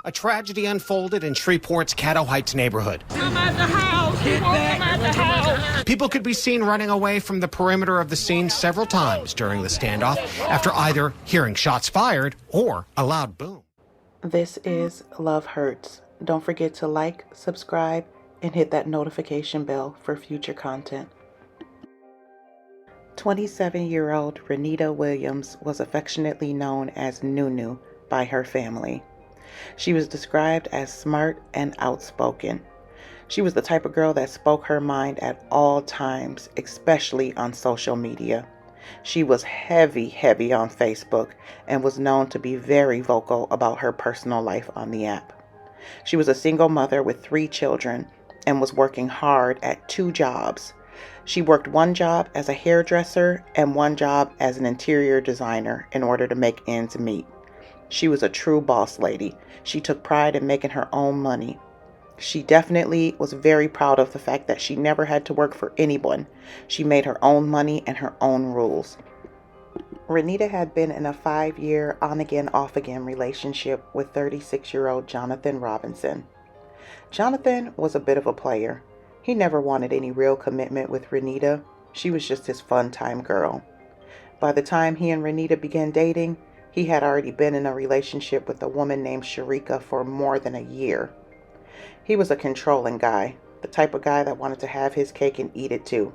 A tragedy unfolded in Shreveport's Caddo Heights neighborhood. Come out the house! Come out the house! People could be seen running away from the perimeter of the scene several times during the standoff after either hearing shots fired or a loud boom. This is Love Hurts. Don't forget to like, subscribe, and hit that notification bell for future content. 27-year-old Rannita Williams was affectionately known as Nunu by her family. She was described as smart and outspoken. She was the type of girl that spoke her mind at all times, especially on social media. She was heavy on Facebook and was known to be very vocal about her personal life on the app. She was a single mother with 3 children and was working hard at 2 jobs. She worked one job as a hairdresser and one job as an interior designer in order to make ends meet. She was a true boss lady. She took pride in making her own money. She definitely was very proud of the fact that she never had to work for anyone. She made her own money and her own rules. Renita had been in a 5-year on-again, off-again relationship with 36-year-old Jonathan Robinson. Jonathan was a bit of a player. He never wanted any real commitment with Rannita. She was just his fun-time girl. By the time he and Rannita began dating, he had already been in a relationship with a woman named Sharika for more than a year. He was a controlling guy, the type of guy that wanted to have his cake and eat it too.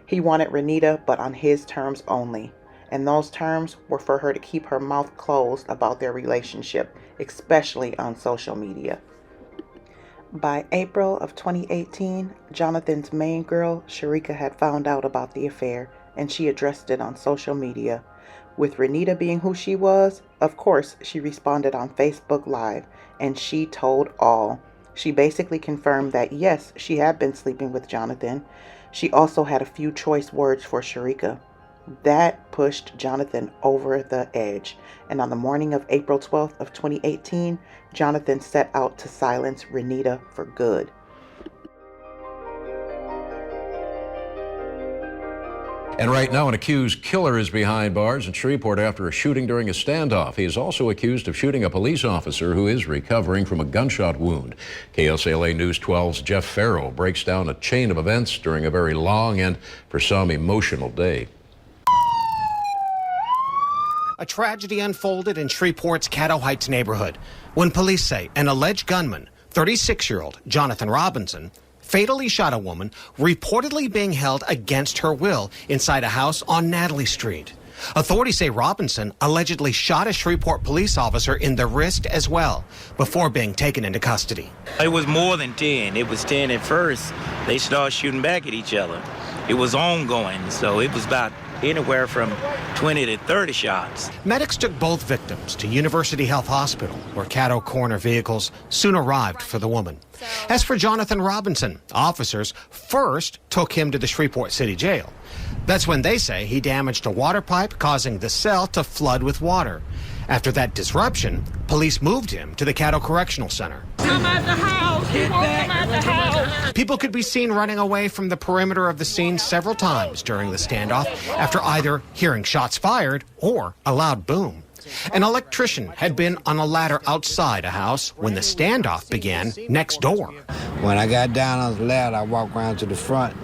He wanted Rannita, but on his terms only, and those terms were for her to keep her mouth closed about their relationship, especially on social media. By April of 2018, Jonathan's main girl, Sharika, had found out about the affair, and she addressed it on social media. With Rannita being who she was, of course, she responded on Facebook Live, and she told all. She basically confirmed that yes, she had been sleeping with Jonathan. She also had a few choice words for Sharika. That pushed Jonathan over the edge, and on the morning of April 12th of 2018, Jonathan set out to silence Rannita for good. And right now, an accused killer is behind bars in Shreveport after a shooting during a standoff. He is also accused of shooting a police officer who is recovering from a gunshot wound. KSLA News 12's Jeff Farrow breaks down a chain of events during a very long and, for some, emotional day. A tragedy unfolded in Shreveport's Caddo Heights neighborhood when police say an alleged gunman, 36-year-old Jonathan Robinson, fatally shot a woman reportedly being held against her will inside a house on Natalie Street. Authorities say Robinson allegedly shot a Shreveport police officer in the wrist as well before being taken into custody. It was more than 10. It was 10 at first. They started shooting back at each other. It was ongoing, so it was about anywhere from 20 to 30 shots. Medics took both victims to University Health Hospital, where Caddo coroner vehicles soon arrived for the woman. As for Jonathan Robinson, officers first took him to the Shreveport City Jail. That's when they say he damaged a water pipe, causing the cell to flood with water. After that disruption, police moved him to the Caddo Correctional Center. Come out the house! Come out the house! People could be seen running away from the perimeter of the scene several times during the standoff after either hearing shots fired or a loud boom. An electrician had been on a ladder outside a house when the standoff began next door. When I got down on the ladder, I walked around to the front,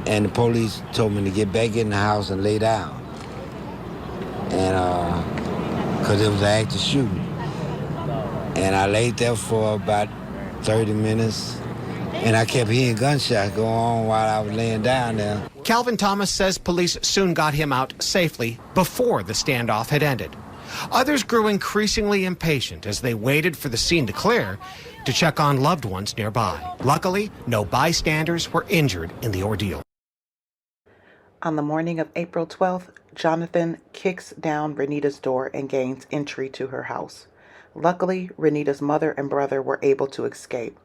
and the police told me to get back in the house and lay down. And, because it was an active shooting. And I laid there for about 30 minutes, and I kept hearing gunshots go on while I was laying down there. Calvin Thomas says police soon got him out safely before the standoff had ended. Others grew increasingly impatient as they waited for the scene to clear to check on loved ones nearby. Luckily, no bystanders were injured in the ordeal. On the morning of April 12th, Jonathan kicks down Rannita's door and gains entry to her house. Luckily, Rannita's mother and brother were able to escape.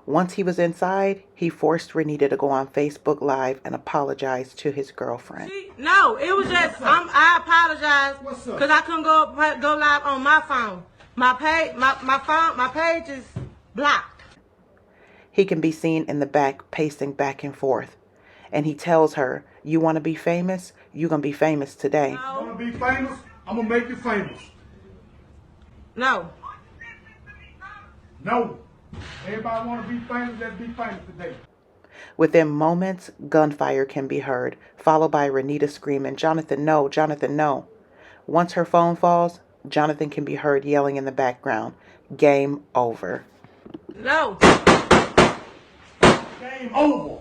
Once he was inside, he forced Rannita to go on Facebook Live and apologize to his girlfriend. No, it was just, I apologize because I couldn't go live on my phone. My page is blocked. He can be seen in the back pacing back and forth. And he tells her, you want to be famous? You're going to be famous today. No. You want to be famous? I'm going to make you famous. No. No. Everybody want to be famous, let's be famous today. Within moments, gunfire can be heard, followed by Rannita screaming, "Jonathan, no, Jonathan, no." Once her phone falls, Jonathan can be heard yelling in the background, "Game over." No. Game over.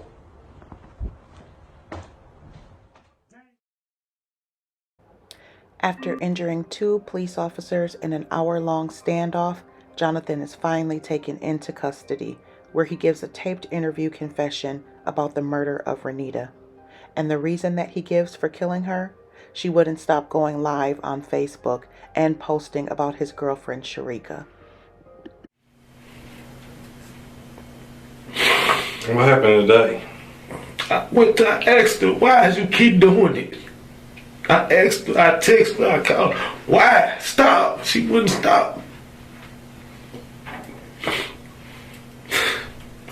After injuring 2 police officers in an hour-long standoff, Jonathan is finally taken into custody, where he gives a taped interview confession about the murder of Rannita. And the reason that he gives for killing her? She wouldn't stop going live on Facebook and posting about his girlfriend, Sharika. What happened today? I asked her, why you keep doing it? I asked her, I texted her, I called her, why? Stop. She wouldn't stop.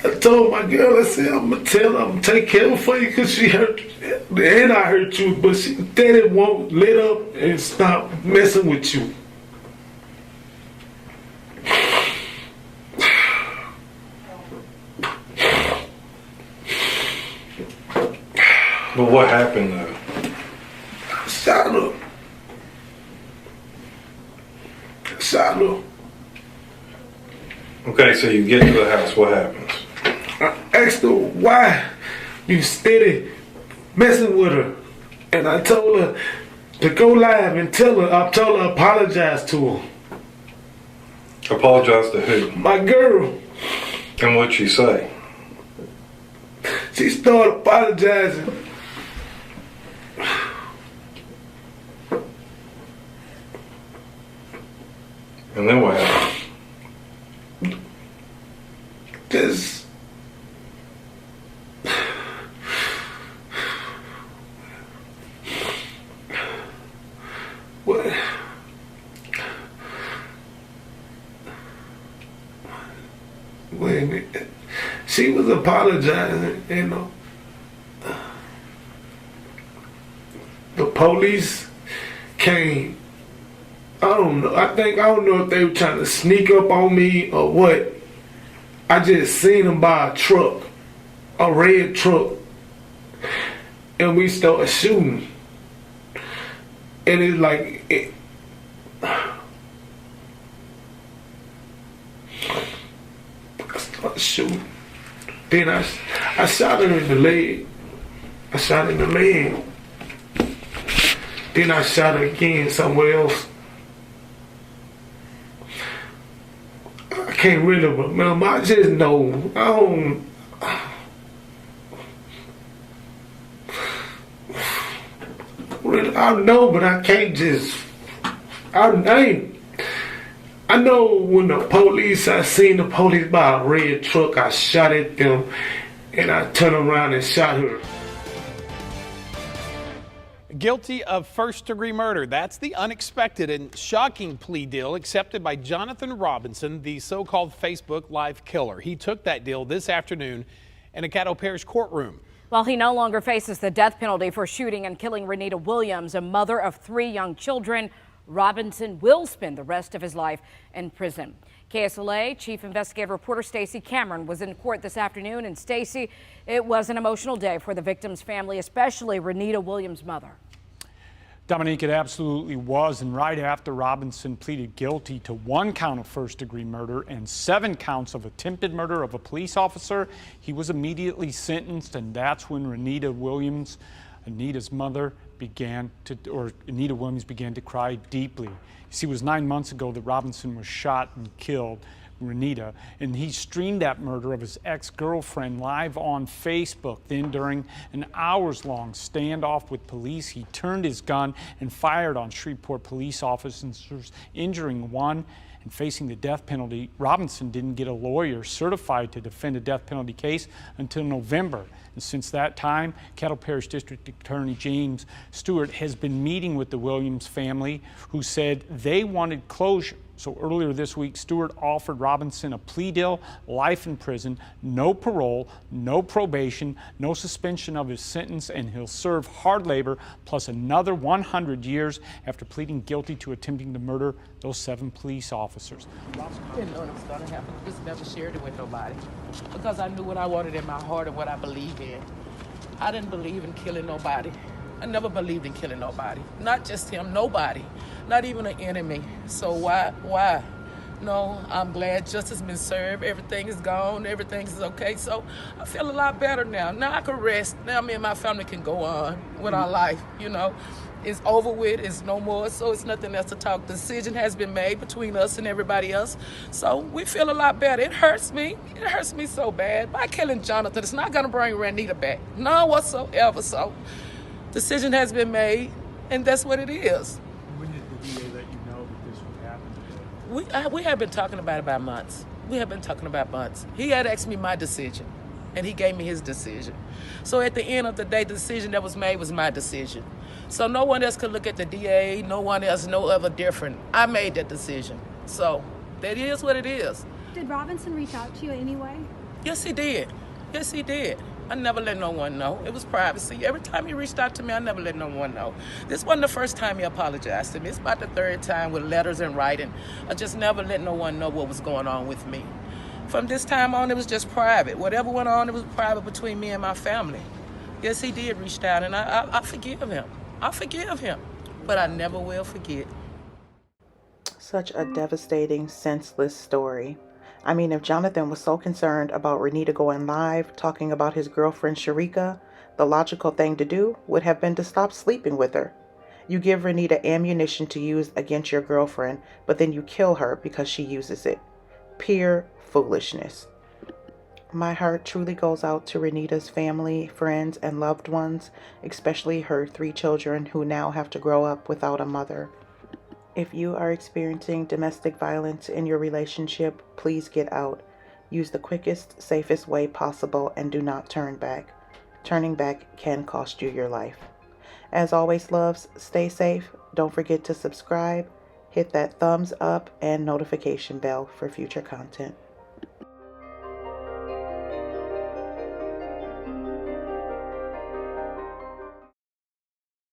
I told my girl, I said, I'm going to tell her, I'm going to take care of her for you because she hurt you. And I hurt you, but she steady won't let up and stop messing with you. But what happened though? I shot her. Okay, so you get to the house, what happens? I asked her, why you steady messing with her? And I told her to go live and tell her, I told her apologize to her. Apologize to who? My girl. And what'd she say? She started apologizing. And then what happened? Just what? Wait a minute. She was apologizing, you know. The police came. I don't know. I don't know if they were trying to sneak up on me or what. I just seen them by a truck, a red truck, and we started shooting. And it's like, I started shooting. Then I shot her in the leg. Then I shot her again somewhere else. I can't really remember. I just know. I know, but I can't just. I know when I seen the police by a red truck, I shot at them and I turned around and shot her. Guilty of first-degree murder. That's the unexpected and shocking plea deal accepted by Jonathan Robinson, the so-called Facebook live killer. He took that deal this afternoon in a Caddo Parish courtroom. While he no longer faces the death penalty for shooting and killing Rannita Williams, a mother of 3 young children, Robinson will spend the rest of his life in prison. KSLA Chief Investigative Reporter Stacey Cameron was in court this afternoon, and Stacey, it was an emotional day for the victim's family, especially Rannita Williams' mother. Dominique, it absolutely was, and right after Robinson pleaded guilty to 1 count of first-degree murder and 7 counts of attempted murder of a police officer, he was immediately sentenced, and that's when Rannita Williams, Anita's mother, Rannita Williams began to cry deeply. You see, it was 9 months ago that Robinson was shot and killed Rannita, and he streamed that murder of his ex-girlfriend live on Facebook. Then during an hours-long standoff with police, he turned his gun and fired on Shreveport police officers, injuring 1 and facing the death penalty. Robinson didn't get a lawyer certified to defend a death penalty case until November. And since that time, Caddo Parish District Attorney James Stewart has been meeting with the Williams family, who said they wanted closure. So earlier this week, Stewart offered Robinson a plea deal, life in prison, no parole, no probation, no suspension of his sentence, and he'll serve hard labor plus another 100 years after pleading guilty to attempting to murder those 7 police officers. I didn't know it was going to happen. Just never shared it with nobody because I knew what I wanted in my heart and what I believe in. I didn't believe in killing nobody. I never believed in killing nobody. Not just him, nobody. Not even an enemy. So why? No, I'm glad justice has been served. Everything is gone. Everything is okay. So I feel a lot better now. Now I can rest. Now me and my family can go on with our life, you know. It's over with. It's no more. So it's nothing else to talk. The decision has been made between us and everybody else. So we feel a lot better. It hurts me. It hurts me so bad. By killing Jonathan, it's not going to bring Rannita back. None whatsoever. So decision has been made, and that's what it is. When did the DA let you know that this would happen? We have been talking about months. We have been talking about months. He had asked me my decision, and he gave me his decision. So at the end of the day, the decision that was made was my decision. So no one else could look at the DA, no one else, no other different. I made that decision. So that is what it is. Did Robinson reach out to you anyway? Yes, he did. Yes, he did. I never let no one know. It was privacy. Every time he reached out to me, I never let no one know. This wasn't the first time he apologized to me. It's about the 3rd time with letters and writing. I just never let no one know what was going on with me. From this time on, it was just private. Whatever went on, it was private between me and my family. Yes, he did reach out, and I forgive him. I forgive him, but I never will forget. Such a devastating, senseless story. I mean, if Jonathan was so concerned about Rannita going live, talking about his girlfriend Sharika, the logical thing to do would have been to stop sleeping with her. You give Rannita ammunition to use against your girlfriend, but then you kill her because she uses it. Pure foolishness. My heart truly goes out to Rannita's family, friends, and loved ones, especially her 3 children who now have to grow up without a mother. If you are experiencing domestic violence in your relationship, please get out. Use the quickest, safest way possible and do not turn back. Turning back can cost you your life. As always, loves, stay safe. Don't forget to subscribe, hit that thumbs up and notification bell for future content.